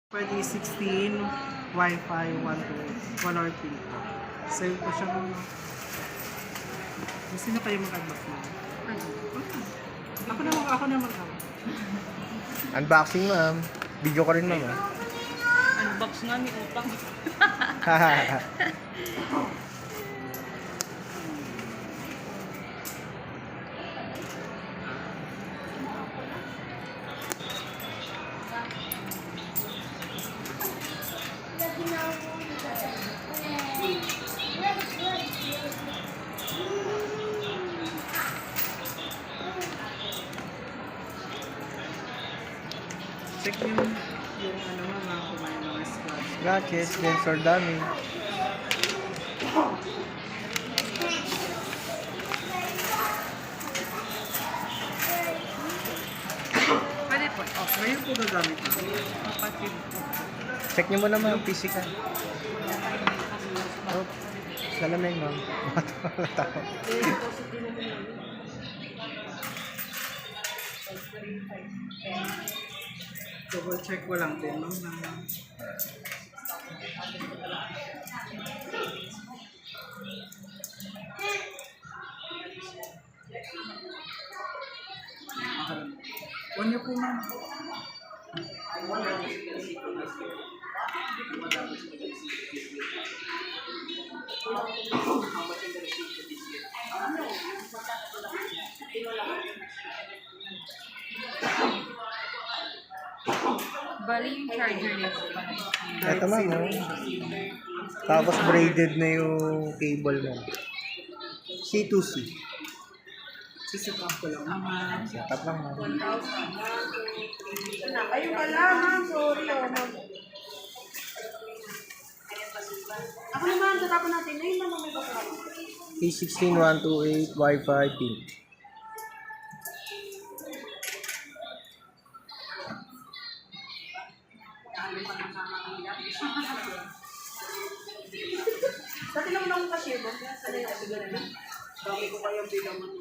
Pwede 16, Wi-Fi, 1 or 3. Save ko siya muna. Sino kayo mag-unbox mo? Ako na mag-unbox. Unboxing, ma'am. Video ko rin, ma'am. Unbox nga ni utang. Check yung ano mga kumain mga scratch. Scratches, sensor dummy. Pwede po. Oh, ngayon po gagamit ko. Kapatid ko. Check nyo muna, ma'am. Physical. Oh, salamin, ma'am. Wala tao. Double check ko lang din, ma'am. On niyo po, ma'am. Bali yung charger niya po pa. Ito, ma'am. Oh. Tapos braided na yung cable mo. C2C. Sisit up ko lang, ma'am. Setup lang, ma'am. Ayun ka lang, ha? Sorry, ma'am. Ako naman, tatapon natin. Ayun naman may kasama. P16128 Wi-Fi pin. Dati lang akong cashier, boss. Sana yung kasi ganun. Dami ko kayong bilang ano.